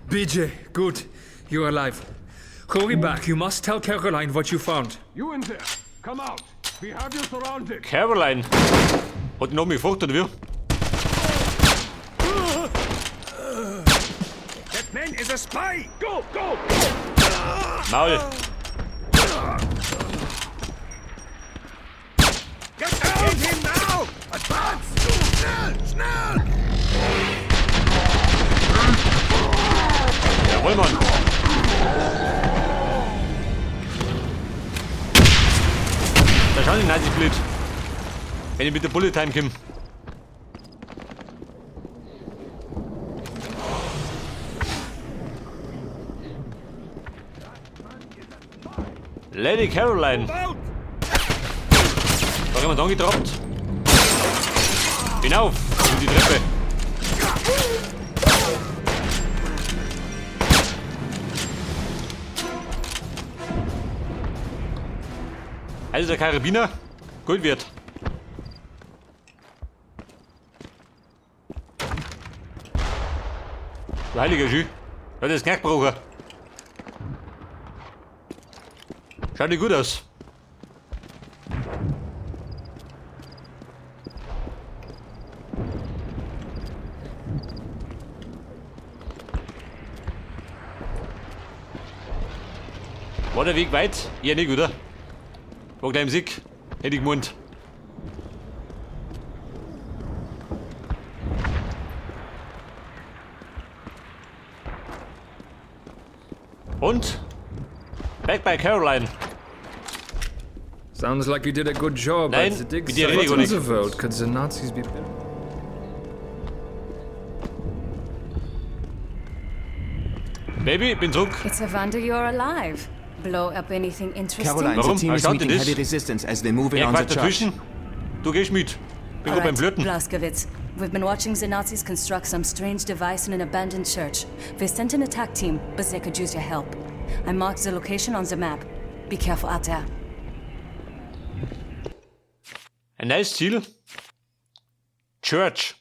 BJ, good. You're alive. Hurry back. You must tell Caroline what you found. You in there. Come out. We have you surrounded. Caroline. Hat noch mich gefragt, oder wie? That man is a spy. Go, go. Maul. Get out him now. Advance. Schnell, schnell. Jawohl, Mann. Da schauen die Nazis blöd. Wenn ich mit der Bullet Time komme. Lady Caroline. Da haben wir uns angetroppt. Hinauf, in die Treppe. Also der Karabiner, Gold wert. Du heiliger Schü, das ist Knackbrucher. Schaut nicht gut aus. War der Weg weit? Ja, nicht, oder? War gleich im Sieg. Hätte ich gemeint. Und? Back by Caroline. Sounds like you did a good job Nein, at the dig mit dir site. rede ich nicht. Roosevelt, could the Nazis be... Baby, ich bin zurück. It's a wonder you're alive. Blow up anything interesting? Caroline, Warum? the team is Erstaunt ihr meeting das? heavy resistance as they move in Er on the quatscht church. dazwischen. Du gehst mit. Bin gut beim Flirten. Blaskowitz. We've been watching the Nazis construct some strange device in an abandoned church. They sent an attack team, but they could use your help. I marked the location on the map. Be careful out there. Ein neues Ziel. Church.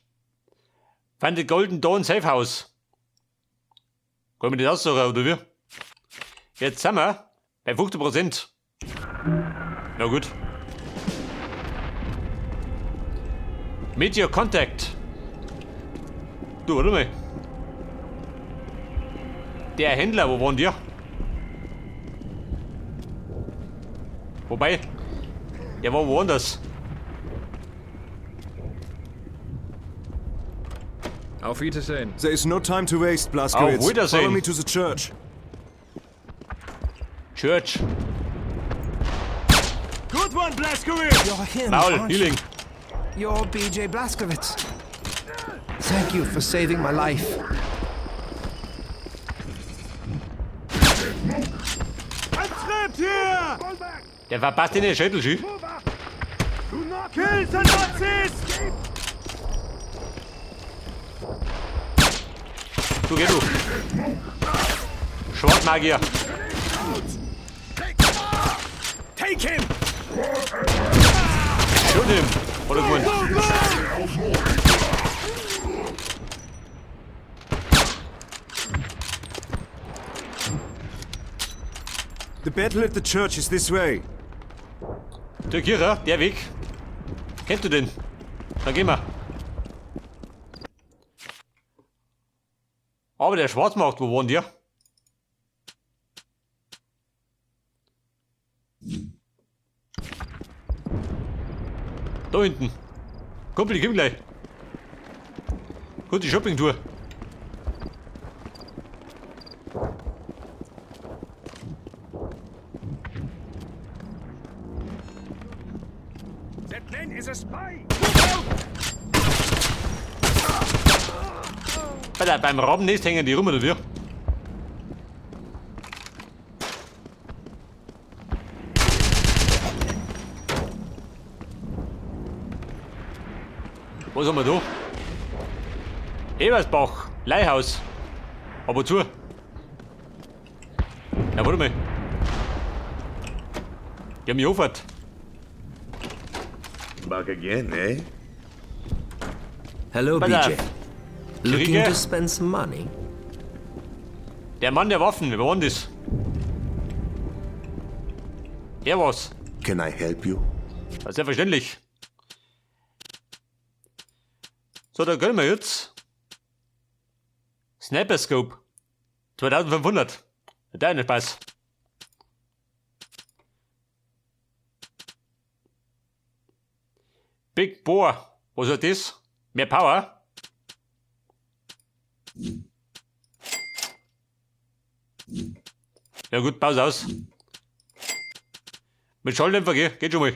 Fand the Golden Dawn Safe House. Können wir das aussuchen, oder wie? Jetzt sind wir bei 50%. Na gut. Meet your contact. Du, warte mal. Der Händler, wo waren die? Wobei, der war woanders. Auf Wiedersehen. There is no time to waste, Auf Blaskowitz. Wiedersehen. Follow me to the church. Church. Good one, Blaskowitz! You're him, Maul, aren't you? Healing. You're BJ Blaskowitz. Thank you for saving my life. Antritt hier! Der verpasst in den Schädel, Schü. Kill the Nazis! Du, geh du. Schwarzmagier. Take him. Shoot him. Oder gut. The battle at the church is this way. Der Kira, der Weg. Kennst du den? Dann gehen wir. Aber der Schwarzmarkt, wo wohnt ihr? Da hinten. Kumpel, ich komm gleich. Gute Shoppingtour. That man is a spy. Beim Raubennest hängen die rum, oder wie? Was haben wir da? Ebersbach, Leihhaus. Aber zu. Ja, warte mal. Die haben mich angefährt. Back again, eh? Hello, Pass BJ. auf. Looking Kriege. to spend some money? Der Mann der Waffen, wer war denn das? Er war's. Can I help you? Ja, selbstverständlich. So, da gönnen wir jetzt. Sniper Scope. 2500. Deine Spaß. Big Bore. Was ist das? Mehr Power? Ja gut, Pause aus. Mit Schalldämpfer, geh. Geht schon mal.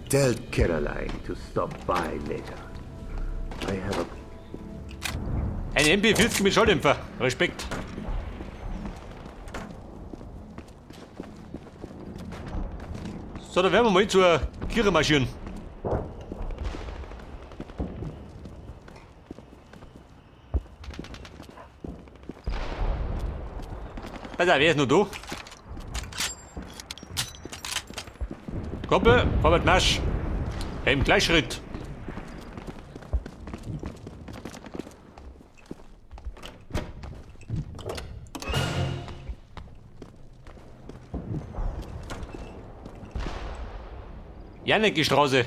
Tell Caroline to stop by later. I have a... Ein MP40 mit Schalldämpfer. Respekt. So, dann werden wir mal zur Kirche marschieren. Also, wer ist noch da? Koppel, vorwärts Marsch. Im Gleichschritt. Janneke Straße.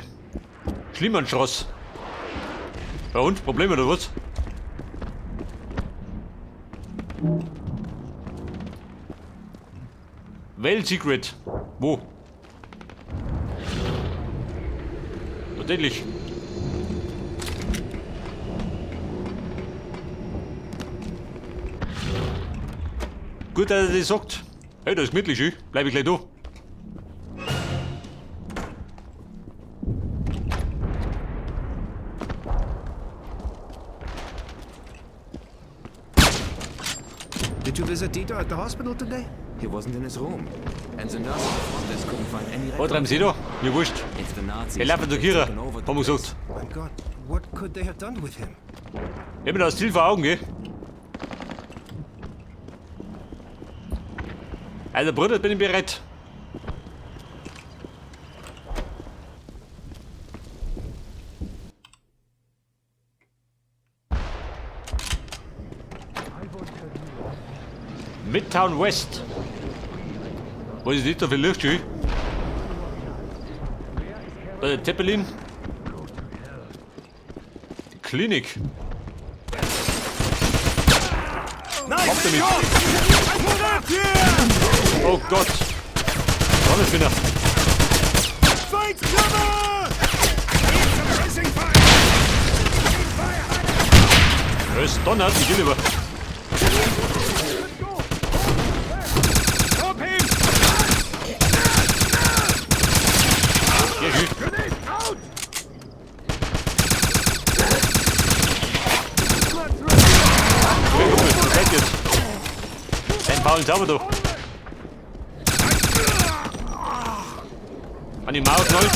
Schlimmernstraße. Bei uns Probleme oder was? Well Secret. Wo? Tatsächlich. Gut, dass er das sagt. Hey, das ist gemütlich, schön. Bleib ich gleich da. Did you visit Dieter at the hospital today? He wasn't in his room. And the nurse at the front couldn't find any Was treiben Sie da? Mir wurscht. If the Nazis Wir laufen zur Kirche. taken over the Haben wir place. gesagt. My God, what could they have done with him? Ich hab mir das Ziel vor Augen, gell? Also, Bruder, bin ich bereit. Midtown West. Was ist das da für Lichtschön? Da der Zeppelin. Die Klinik. Auf damit. Oh Gott. Sonnenspinner. Es donnert, ich will über. Ja, schön. Ja, Kumpel, was seid ihr jetzt? Ein faulen Sauber da. An die Maus knallt.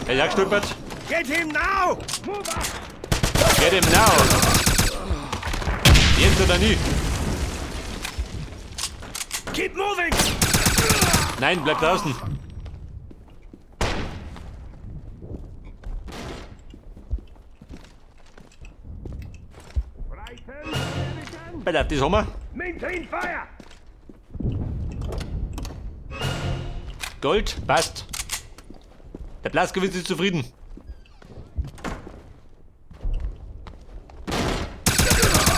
Er ist auch gestolpert. Get him now! Get him now. Jetzt oder nie. Keep moving! Nein, bleib draußen. Alter, das haben wir. Maintain fire! Gold, passt. Der Blaskowitz ist zufrieden.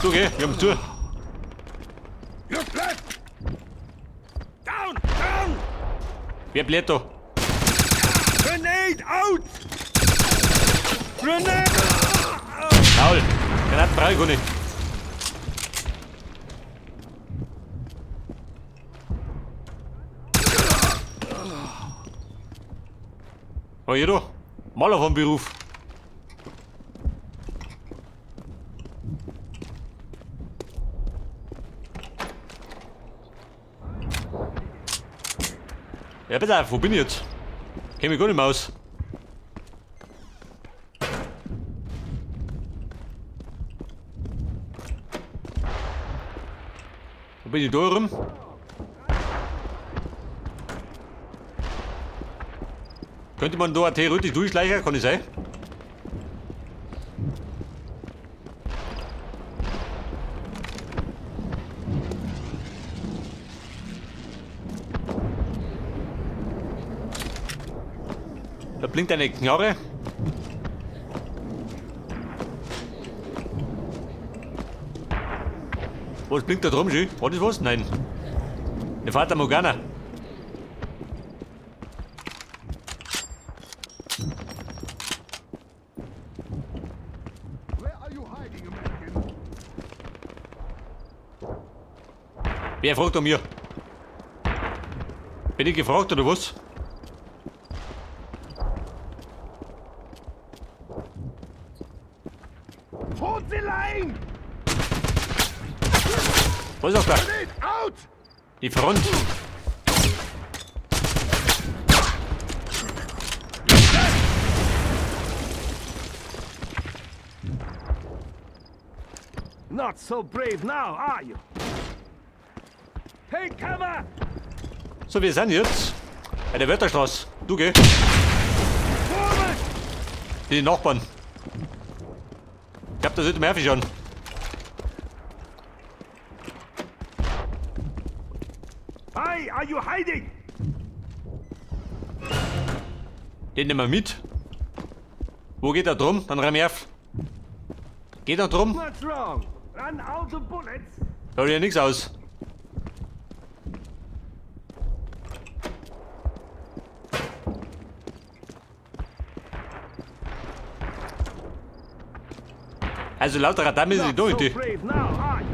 So, geh, wir haben zu. Look left! Down! Down! Wer bläht da? Grenade out! Grenade! Paul, Granaten brauche ich gar nicht. Oh, jeder. Maler vom Beruf. Ja, pass auf, wo bin ich jetzt? Kenn mich gar nicht mehr aus. Wo bin ich da rum? Könnte man da theoretisch durchschleichen, kann ich sein? blinkt eine Knarre. Was blinkt da drum, Schi? War das was? Nein. Eine Fata Morgana. Wer fragt um mir? Bin ich gefragt oder was? Furzelein! Was ist das? Out! Die Front. Not so brave now, are you? Take cover! So, wir sind jetzt bei der Wörterstraße. Du geh. Forward! Die Nachbarn. Ich glaub, da sollte mehr schon. Hi, are you hiding? Den nehmen wir mit. Wo geht er drum? Dann rennen wir auf. Geht er drum? What's wrong? Run out of bullets? Schaut ja nichts aus. Also lauter Radar ist die Not so Leute. brave now, are you?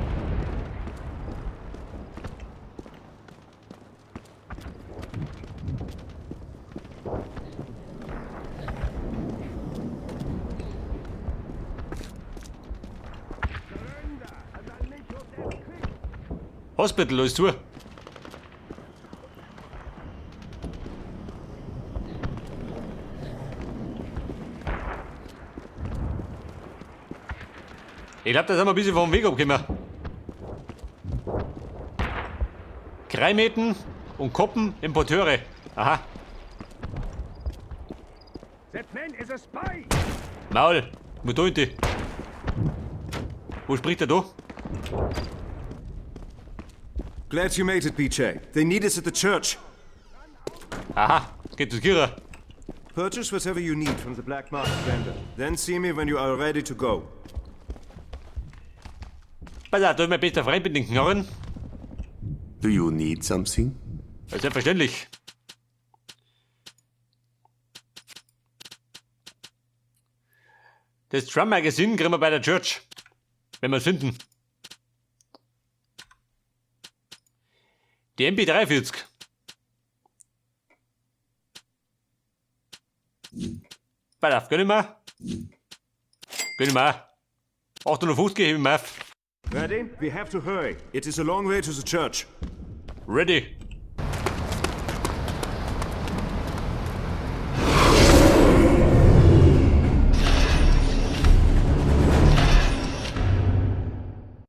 Surrender, and I'll make your death quick. Hospital, alles zu. Ich glaube, da sind wir ein bisschen vom Weg abgekommen. Kreimeten und Koppen Importeure. Aha. That man is a spy! Maul. Wo da hinten? Wo spricht er da? Glad you made it, BJ. They need us at the church. Aha. Geht zu Kira. Purchase whatever you need from the black market vendor. Then see me when you are ready to go. Pass auf, da ist mein bester Freund mit den Knarren. Do you need something? Ja, selbstverständlich. Das Drum Magazine kriegen wir bei der Church. Wenn wir es finden. Die MP43. Pass auf, gönn ich mal. Gönn ich mal. 850 hebe ich mal auf. Ready? We have to hurry. It is a long way to the church. Ready.